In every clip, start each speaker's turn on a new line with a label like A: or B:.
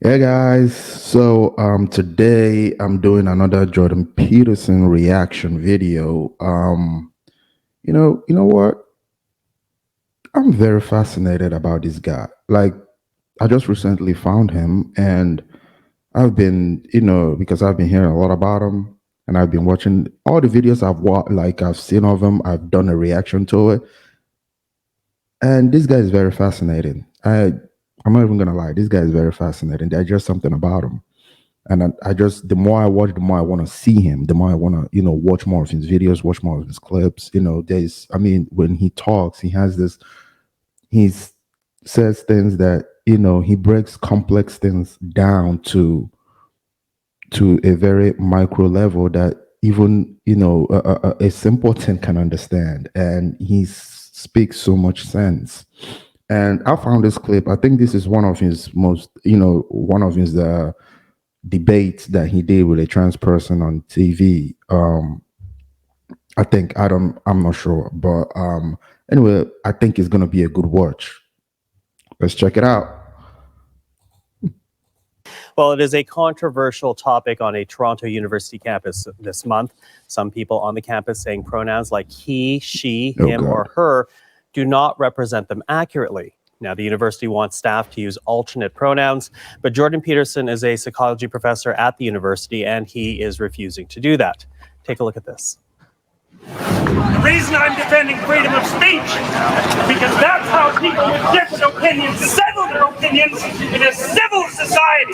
A: Hey guys, so today I'm doing another Jordan Peterson reaction video. You know what? I'm very fascinated about this guy. Like, I just recently found him, and I've been, because I've been hearing a lot about him, and I've been watching all the videos I've watched, like I've seen of him. I've done a reaction to it, and this guy is very fascinating. I'm not even gonna lie, this guy is very fascinating. There's just something about him. And I just, the more I watch, the more I want to see him, the more I want to, watch more of his videos, watch more of his clips. When he talks, he has this, he says things that, he breaks complex things down to a very micro level that even, a simpleton can understand. And he speaks so much sense. And I found this clip. I think this is one of his most, one of his, debates that he did with a trans person on TV. I'm not sure, but anyway, I think it's gonna be a good watch. Let's check it out.
B: Well, it is a controversial topic on a Toronto University campus this month. Some people on the campus saying pronouns like he, she, him, or her do not represent them accurately. Now, the university wants staff to use alternate pronouns, but Jordan Peterson is a psychology professor at the university, and he is refusing to do that. Take a look at this.
C: The reason I'm defending freedom of speech is because that's how people with different opinions settle their opinions in a civil society.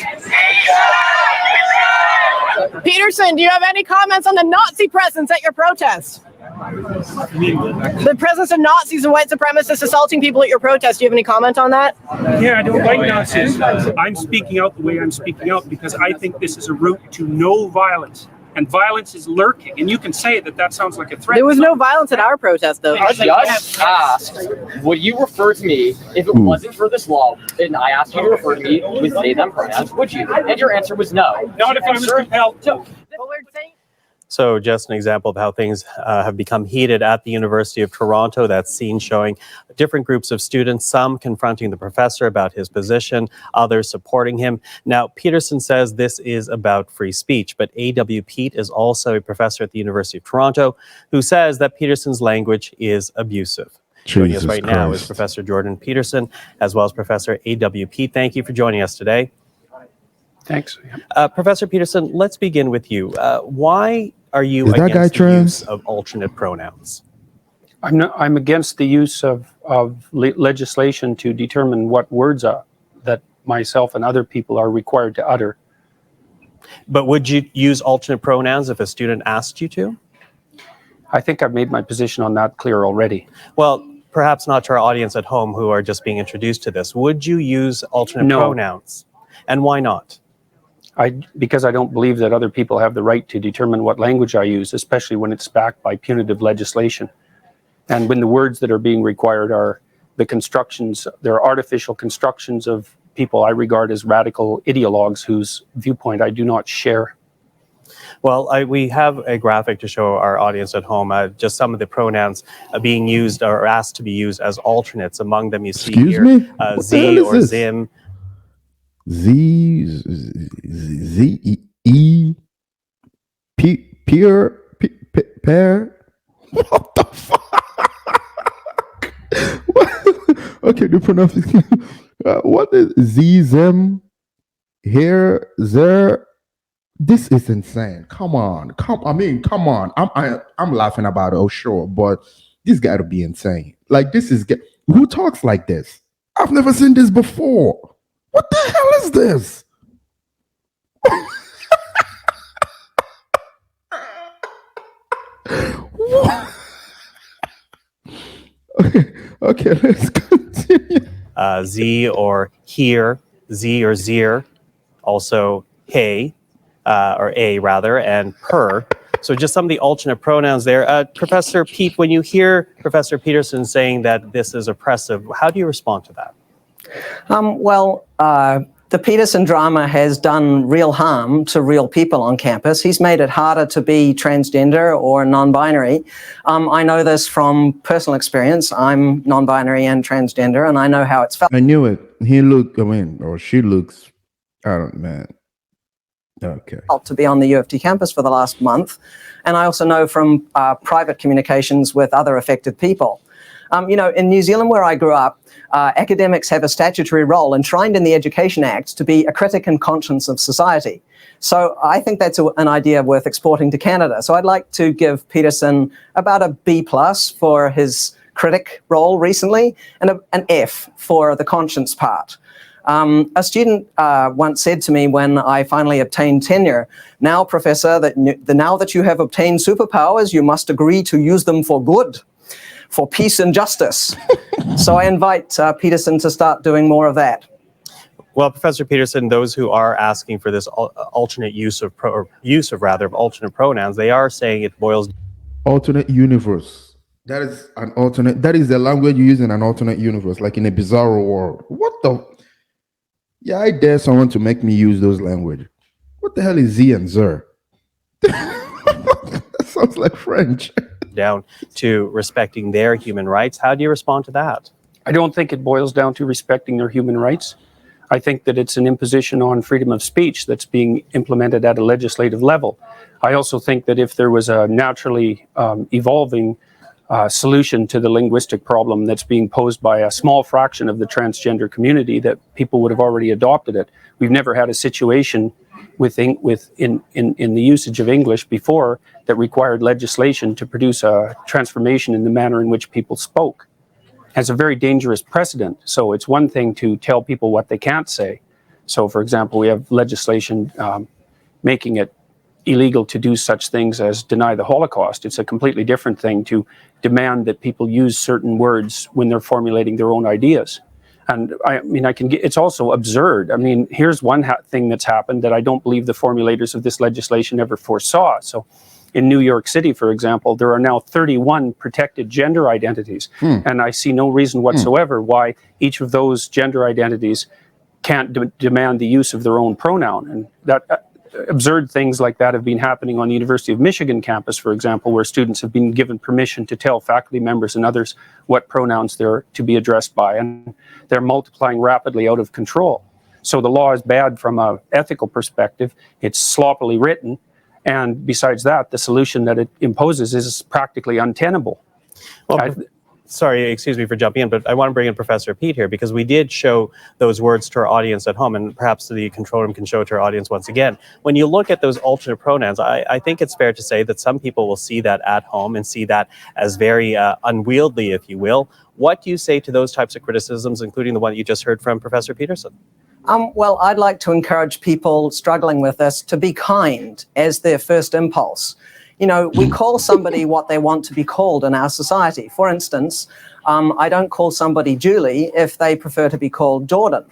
D: Peterson, do you have any comments on the Nazi presence at your protest? The presence of Nazis and white supremacists assaulting people at your protest. Do you have any comment on that?
C: Yeah, I don't like Nazis. I'm speaking out the way I'm speaking out because I think this is a route to no violence. And violence is lurking. And you can say that that sounds like a threat.
D: There was no violence at our protest, though.
E: I just asked, would you refer to me, if it wasn't for this law, and I asked you to refer to me with they, them pronouns, would you? And your answer was no.
C: Not if I was compelled to.
B: So just an example of how things have become heated at the University of Toronto. That scene showing different groups of students, some confronting the professor about his position, others supporting him. Now, Peterson says this is about free speech, but A.W. Pete is also a professor at the University of Toronto who says that Peterson's language is abusive. Joining us right now is Professor Jordan Peterson, as well as Professor A.W. Pete. Thank you for joining us today.
C: Thanks.
B: Professor Peterson, let's begin with you. Why are you against the use of alternate pronouns?
F: I'm against the use of legislation to determine what words that myself and other people are required to utter.
B: But would you use alternate pronouns if a student asked you to?
F: I think I've made my position on that clear already.
B: Well, perhaps not to our audience at home who are just being introduced to this. Would you use alternate pronouns? And why not?
F: Because I don't believe that other people have the right to determine what language I use, especially when it's backed by punitive legislation. And when the words that are being required are the constructions, they're artificial constructions of people I regard as radical ideologues whose viewpoint I do not share.
B: Well, we have a graphic to show our audience at home, just some of the pronouns being used or asked to be used as alternates. Among them, you see Z or Zim.
A: Pair. What the fuck? Okay, the pronunciation. What is zem? Here, there. This is insane. Come on. Come on. I'm laughing about it. Oh, sure, but this got to be insane. Like, who talks like this? I've never seen this before. What the hell is this? Okay, let's continue.
B: Z or here, Z or zir, also hey, or a rather, and per. So just some of the alternate pronouns there. Professor Pete, when you hear Professor Peterson saying that this is oppressive, how do you respond to that?
G: The Peterson drama has done real harm to real people on campus. He's made it harder to be transgender or non-binary. I know this from personal experience. I'm non-binary and transgender, and I know how it's felt.
A: I knew it. She looks I don't, man. Okay.
G: To be on the U of T campus for the last month. And I also know from private communications with other affected people. In New Zealand, where I grew up, academics have a statutory role enshrined in the Education Act to be a critic and conscience of society. So I think that's an idea worth exporting to Canada. So I'd like to give Peterson about a B+ for his critic role recently, and an F for the conscience part. A student once said to me when I finally obtained tenure, "Now, Professor, now that you have obtained superpowers, you must agree to use them for good, for peace and justice." So I invite Peterson to start doing more of that.
B: Well, Professor Peterson, those who are asking for this alternate use of alternate pronouns, they are saying it boils.
A: Alternate universe. That is an alternate. That is the language you use in an alternate universe, like in a bizarre world. What the? Yeah, I dare someone to make me use those language. What the hell is Z and Zer? That sounds like French.
B: Down to respecting their human rights. How do you respond to that?
F: I don't think it boils down to respecting their human rights. I think that it's an imposition on freedom of speech that's being implemented at a legislative level. I also think that if there was a naturally evolving solution to the linguistic problem that's being posed by a small fraction of the transgender community, that people would have already adopted it. We've never had a situation in the usage of English before that required legislation to produce a transformation in the manner in which people spoke. Has a very dangerous precedent. So it's one thing to tell people what they can't say. So, for example, we have legislation making it illegal to do such things as deny the Holocaust. It's a completely different thing to demand that people use certain words when they're formulating their own ideas. And it's also absurd. I mean, here's one thing that's happened that I don't believe the formulators of this legislation ever foresaw. So in New York City, for example, there are now 31 protected gender identities. And I see no reason whatsoever why each of those gender identities can't demand the use of their own pronoun. And that absurd things like that have been happening on the University of Michigan campus, for example, where students have been given permission to tell faculty members and others what pronouns they're to be addressed by. And they're multiplying rapidly out of control. So the law is bad from an ethical perspective. It's sloppily written. And besides that, the solution that it imposes is practically untenable.
B: Well, sorry, excuse me for jumping in, but I want to bring in Professor Pete here because we did show those words to our audience at home, and perhaps the control room can show it to our audience once again. When you look at those alternate pronouns, I think it's fair to say that some people will see that at home and see that as very unwieldy, if you will. What do you say to those types of criticisms, including the one that you just heard from Professor Peterson?
G: Well, I'd like to encourage people struggling with this to be kind as their first impulse. You know, we call somebody what they want to be called in our society. For instance, I don't call somebody Julie if they prefer to be called Jordan.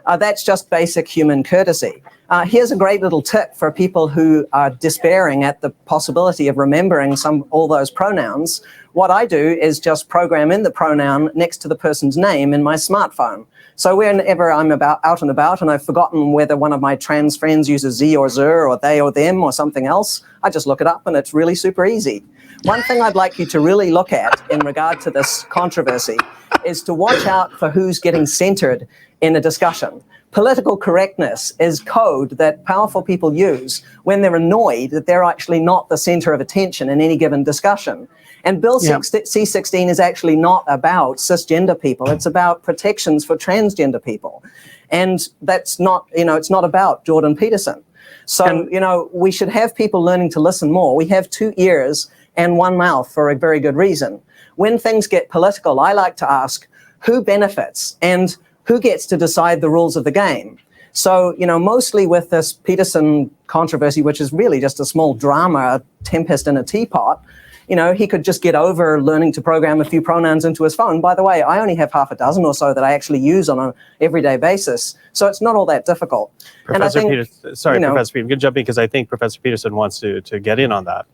G: That's just basic human courtesy. Here's a great little tip for people who are despairing at the possibility of remembering all those pronouns. What I do is just program in the pronoun next to the person's name in my smartphone. So whenever I'm out and about and I've forgotten whether one of my trans friends uses Z or Zer or they or them or something else, I just look it up and it's really super easy. One thing I'd like you to really look at in regard to this controversy is to watch out for who's getting centered in a discussion. Political correctness is code that powerful people use when they're annoyed that they're actually not the center of attention in any given discussion. And Bill C-16 is actually not about cisgender people. It's about protections for transgender people. And that's not, it's not about Jordan Peterson. So, we should have people learning to listen more. We have 2 ears and 1 mouth for a very good reason. When things get political, I like to ask who benefits and who gets to decide the rules of the game. So, mostly with this Peterson controversy, which is really just a small drama, a tempest in a teapot, he could just get over learning to program a few pronouns into his phone. By the way, I only have half a dozen or so that I actually use on an everyday basis. So it's not all that difficult.
B: Professor Peterson, sorry, Professor Peterson, I'm going to jump in because I think Professor Peterson wants to get in on that.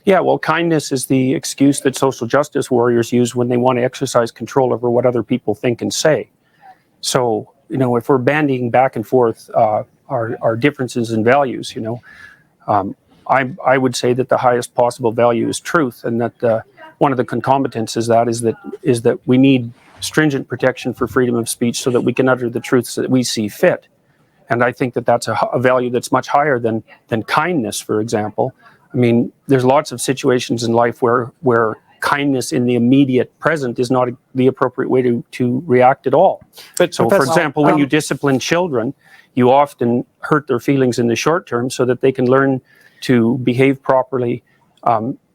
F: Yeah, well, kindness is the excuse that social justice warriors use when they want to exercise control over what other people think and say. So, if we're bandying back and forth our differences in values, I would say that the highest possible value is truth, and that one of the concomitants is that we need stringent protection for freedom of speech so that we can utter the truths that we see fit. And I think that that's a value that's much higher than kindness, for example. I mean, there's lots of situations in life where kindness in the immediate present is not the appropriate way to react at all.
B: But
F: so, for example, when you discipline children, you often hurt their feelings in the short term so that they can learn to behave properly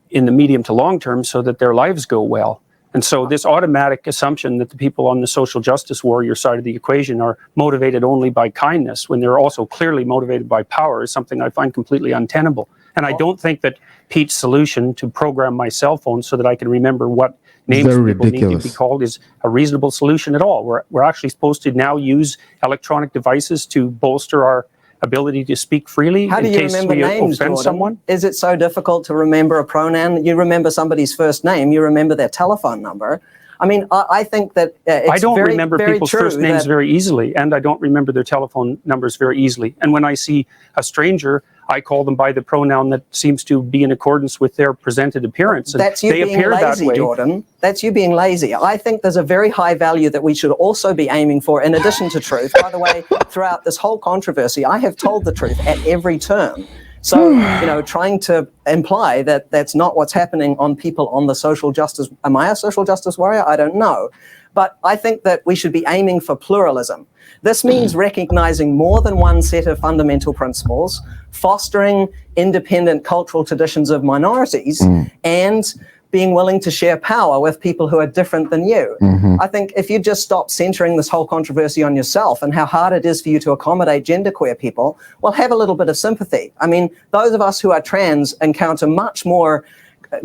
F: in the medium to long term so that their lives go well. And so this automatic assumption that the people on the social justice warrior side of the equation are motivated only by kindness when they're also clearly motivated by power is something I find completely untenable. And I don't think that Pete's solution to program my cell phone so that I can remember what names people need to be called is a reasonable solution at all. We're actually supposed to now use electronic devices to bolster our ability to speak freely
G: How do
F: in
G: you
F: case
G: remember
F: we
G: names,
F: offend
G: Jordan?
F: someone.
G: Is it so difficult to remember a pronoun? You remember somebody's first name, you remember their telephone number. I mean, I think that it's
F: I don't
G: very,
F: remember
G: very
F: people's
G: true
F: first names
G: that
F: very easily, and I don't remember their telephone numbers very easily. And when I see a stranger, I call them by the pronoun that seems to be in accordance with their presented appearance. And
G: that's you
F: they
G: being
F: appear
G: lazy,
F: that way.
G: Jordan. That's you being lazy. I think there's a very high value that we should also be aiming for in addition to truth. By the way, throughout this whole controversy, I have told the truth at every turn. So, you know, trying to imply that that's not what's happening on people on the social justice, am I a social justice warrior? I don't know. But I think that we should be aiming for pluralism. This means recognizing more than one set of fundamental principles, fostering independent cultural traditions of minorities, and being willing to share power with people who are different than you. I think if you just stop centering this whole controversy on yourself and how hard it is for you to accommodate genderqueer people, well, have a little bit of sympathy. I mean, those of us who are trans encounter much more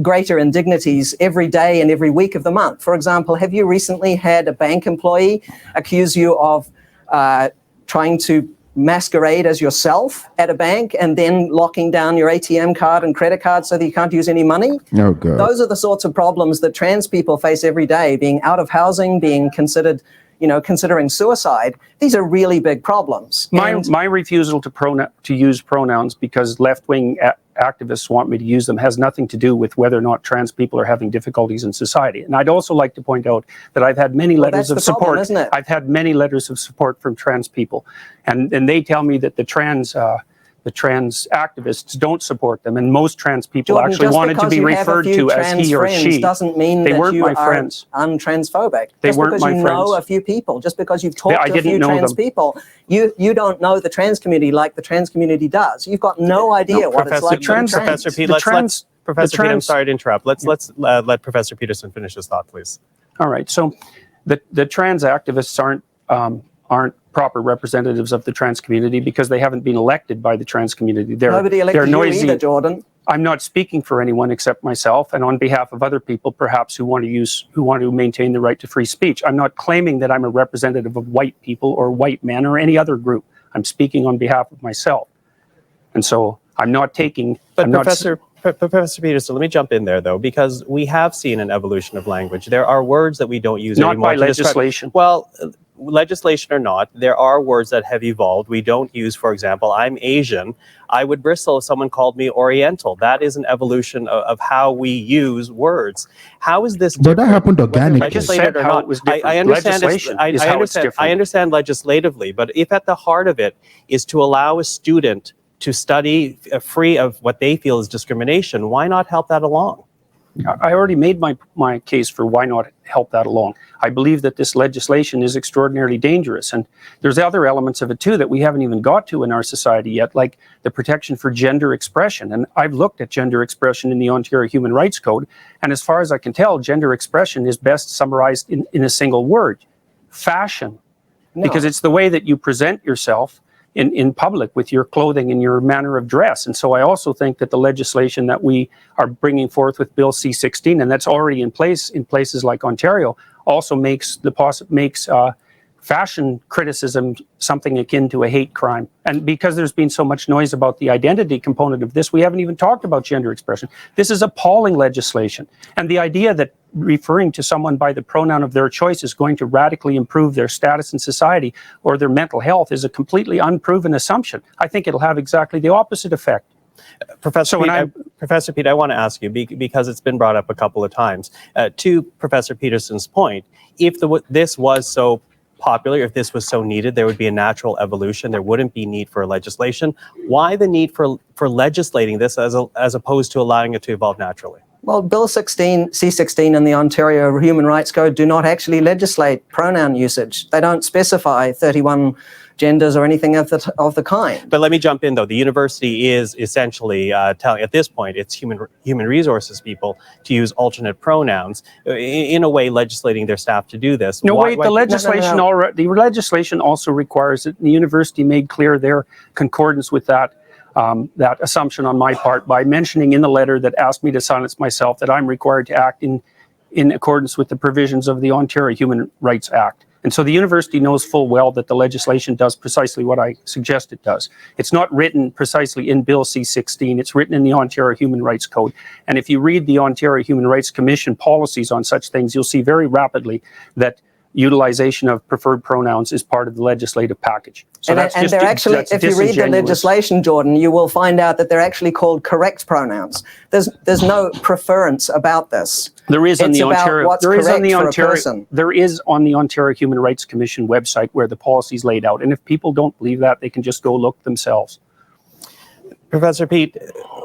G: greater indignities every day and every week of the month. For example, have you recently had a bank employee accuse you of trying to masquerade as yourself at a bank and then locking down your ATM card and credit card so that you can't use any money?
A: Oh, God.
G: Those are the sorts of problems that trans people face every day, being out of housing, being considered, you know, considering suicide. These are really big problems.
F: My refusal to use pronouns because left-wing activists want me to use them has nothing to do with whether or not trans people are having difficulties in society. And I'd also like to point out that I've had many letters of support.
G: Problem, isn't it?
F: I've had many letters of support from trans people, and they tell me that the trans activists don't support them, and most trans people
G: Jordan,
F: actually wanted to be referred to as he or she.
G: Doesn't mean
F: they
G: that
F: weren't
G: you
F: my
G: are
F: friends.
G: Untransphobic.
F: They
G: just
F: weren't
G: because
F: my
G: you
F: friends.
G: know a few people, just because you've talked
F: I
G: to a few
F: didn't know
G: trans
F: them.
G: people, you don't know the trans community like the trans community does. You've got no idea what it's like to be trans.
B: Professor Pete, Professor Pete, I'm sorry to interrupt. Let's let Professor Peterson finish his thought, please.
F: All right. So the trans activists aren't proper representatives of the trans community because they haven't been elected by the trans community.
G: Nobody elected you either, Jordan.
F: I'm not speaking for anyone except myself and on behalf of other people, perhaps who want to maintain the right to free speech. I'm not claiming that I'm a representative of white people or white men or any other group. I'm speaking on behalf of myself. And so I'm not taking...
B: But Professor Peterson, let me jump in there, though, because we have seen an evolution of language. There are words that we don't use anymore.
F: Not by legislation.
B: Well, legislation or not, there are words that have evolved. We don't use, for example, I'm Asian. I would bristle if someone called me Oriental. That is an evolution of how we use words. How is this different?
A: But that happened organically.
B: Legislated or not, I understand legislatively, but if at the heart of it is to allow a student to study free of what they feel is discrimination, why not help that along?
F: I already made my case for why not help that along. I believe that this legislation is extraordinarily dangerous, and there's other elements of it too that we haven't even got to in our society yet, like the protection for gender expression. And I've looked at gender expression in the Ontario Human Rights Code, and as far as I can tell, gender expression is best summarized in a single word: fashion. No. Because it's the way that you present yourself in public with your clothing and your manner of dress. And so I also think that the legislation that we are bringing forth with Bill C-16, and that's already in place in places like Ontario, also makes fashion criticism something akin to a hate crime. And because there's been so much noise about the identity component of this, we haven't even talked about gender expression. This is appalling legislation. And the idea that referring to someone by the pronoun of their choice is going to radically improve their status in society or their mental health is a completely unproven assumption. I think it'll have exactly the opposite effect.
B: Professor Pete, I want to ask you, because it's been brought up a couple of times, to Professor Peterson's point, if this was so popular, if this was so needed, there would be a natural evolution. There wouldn't be need for legislation. Why the need for legislating this as opposed to allowing it to evolve naturally?
G: Well, Bill 16, C16 and the Ontario Human Rights Code do not actually legislate pronoun usage. They don't specify 31 genders or anything of the kind.
B: But let me jump in, though. The university is essentially telling, at this point, it's human resources people to use alternate pronouns, in a way legislating their staff to do this.
F: No, wait, the legislation the legislation also requires that the university made clear their concordance with that that assumption on my part by mentioning in the letter that asked me to silence myself that I'm required to act in accordance with the provisions of the Ontario Human Rights Act. And so the university knows full well that the legislation does precisely what I suggest it does. It's not written precisely in Bill C-16, it's written in the Ontario Human Rights Code. And if you read the Ontario Human Rights Commission policies on such things, you'll see very rapidly that utilization of preferred pronouns is part of the legislative package. So
G: and they're actually, if you read the legislation, Jordan, you will find out that they're actually called correct pronouns. There's no preference about this.
F: There is on the Ontario. There is on the Ontario Human Rights Commission website where the policy is laid out. And if people don't believe that, they can just go look themselves.
B: Professor Pete,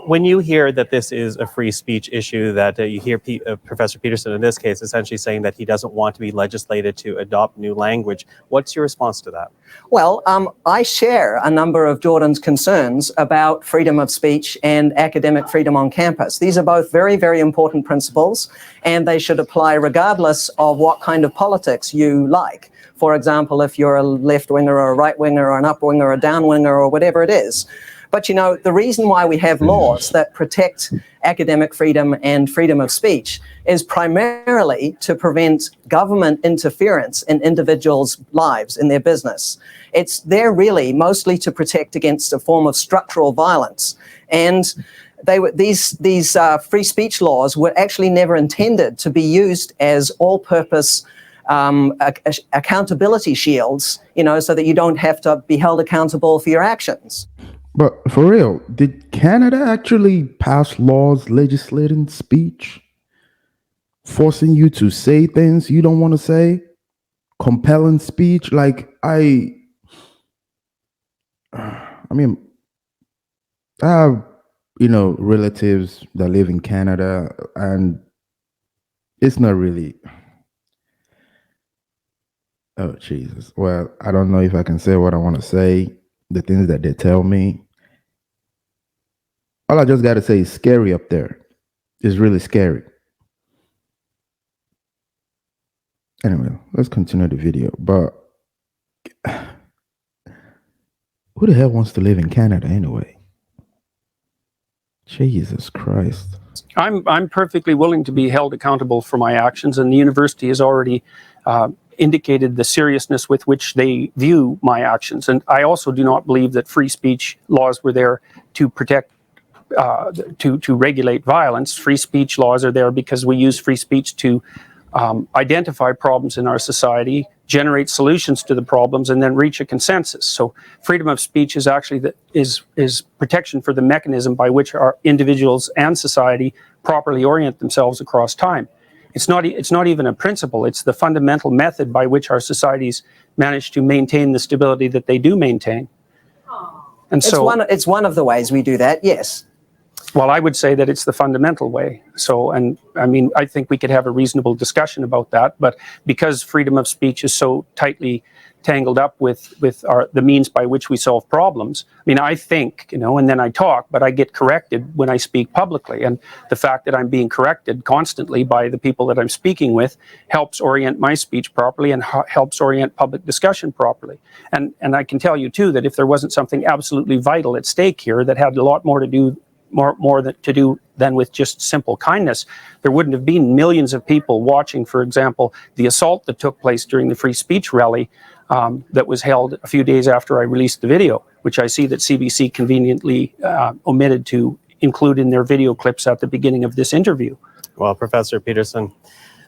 B: when you hear that this is a free speech issue, that you hear Professor Peterson in this case essentially saying that he doesn't want to be legislated to adopt new language, what's your response to that?
G: Well, I share a number of Jordan's concerns about freedom of speech and academic freedom on campus. These are both very, very important principles, and they should apply regardless of what kind of politics you like. For example, if you're a left-winger or a right-winger or an up-winger or a down-winger or whatever it is. But, you know, the reason why we have laws that protect academic freedom and freedom of speech is primarily to prevent government interference in individuals' lives, in their business. It's there really mostly to protect against a form of structural violence. And these free speech laws were actually never intended to be used as all-purpose accountability shields, you know, so that you don't have to be held accountable for your actions.
A: But for real, did Canada actually pass laws legislating speech? Forcing you to say things you don't want to say? Compelling speech? Like, I mean, I have, you know, relatives that live in Canada, and it's not really... Oh, Jesus. Well, I don't know if I can say what I want to say. The things that they tell me. All I just got to say is scary up there. It's really scary. Anyway, let's continue the video. But who the hell wants to live in Canada anyway? Jesus Christ.
F: I'm perfectly willing to be held accountable for my actions, and the university has already indicated the seriousness with which they view my actions. And I also do not believe that free speech laws were there to protect, to regulate violence. Free speech laws are there because we use free speech to identify problems in our society, generate solutions to the problems, and then reach a consensus. So freedom of speech is actually is protection for the mechanism by which our individuals and society properly orient themselves across time. It's not even a principle. It's the fundamental method by which our societies manage to maintain the stability that they do maintain. And
G: it's one of the ways we do that, yes.
F: Well, I would say that it's the fundamental way. So, and I mean, I think we could have a reasonable discussion about that, but because freedom of speech is so tightly tangled up with the means by which we solve problems. I mean, I think, you know, and then I talk, but I get corrected when I speak publicly. And the fact that I'm being corrected constantly by the people that I'm speaking with helps orient my speech properly and helps orient public discussion properly. And I can tell you, too, that if there wasn't something absolutely vital at stake here that had a lot more to do than with just simple kindness, there wouldn't have been millions of people watching, for example, the assault that took place during the free speech rally that was held a few days after I released the video, which I see that CBC conveniently omitted to include in their video clips at the beginning of this interview.
B: Well, Professor Peterson,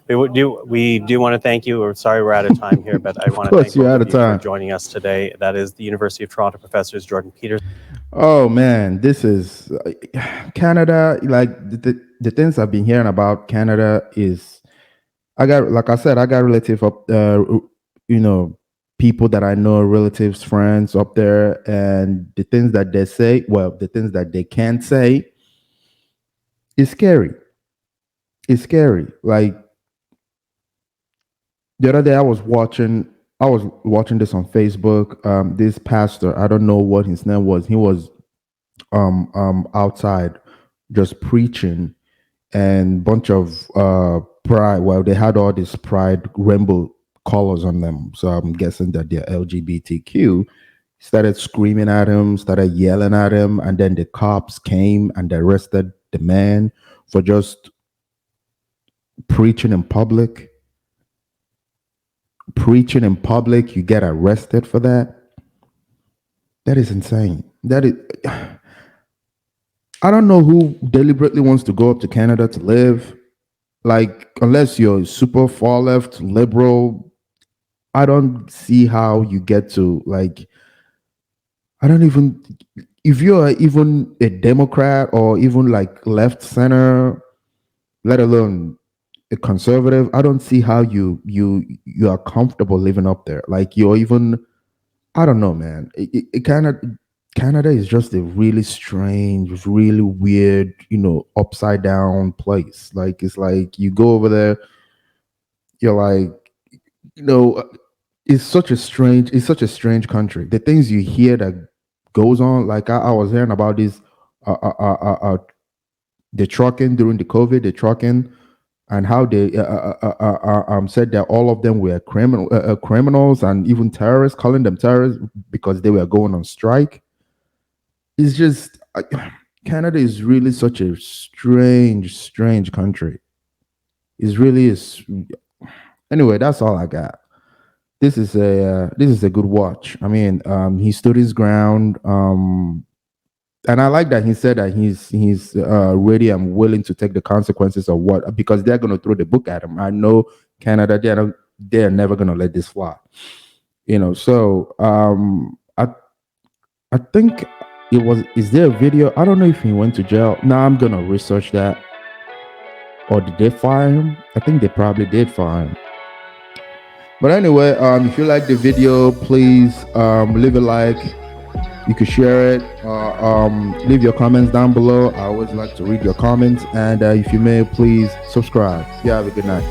B: we do want to thank you. We're sorry we're out of time here, but I want to thank you for joining us today. That is the University of Toronto professors Jordan Peterson.
A: Oh man, this is Canada. Like the things I've been hearing about Canada is, like I said, I got relative up, you know, people that I know, relatives, friends up there, and the things that they say, well, the things that they can't say, is scary. It's scary. Like the other day, I was watching this on Facebook. This pastor, I don't know what his name was. He was outside just preaching, and bunch of pride. Well, they had all this pride rainbow colors on them, so I'm guessing that they're LGBTQ. Started screaming at him, started yelling at him, and then the cops came and arrested the man for just preaching in public. Preaching in public, you get arrested for that. That is insane. That is. I don't know who deliberately wants to go up to Canada to live. Like, unless you're super far left, liberal, I don't see how you get to, like, I don't even, if you're even a Democrat or even like left center, let alone a conservative, I don't see how you are comfortable living up there. Like, you're even, I don't know, man. Canada is just a really strange, really weird, upside down place. Like, it's like you go over there, you're like, you know, it's such a strange country. The things you hear that goes on, like I was hearing about this, uh, uh, uh, uh, uh, the trucking during the COVID, the trucking, and how they said that all of them were criminals and even terrorists, calling them terrorists because they were going on strike. It's just Canada is really such a strange, strange country. It really is. Anyway, that's all I got. This is a good watch. I mean, he stood his ground, and I like that he said that he's ready and willing to take the consequences of what, because they're going to throw the book at him. I know Canada, they're never going to let this fly. So I think it was. Is there a video? I don't know if he went to jail. Now I'm gonna research that. Or did they fire him? I think they probably did fire him. But anyway, if you like the video, please leave a like. You can share it. Leave your comments down below. I always like to read your comments. And if you may, please subscribe. You have a good night.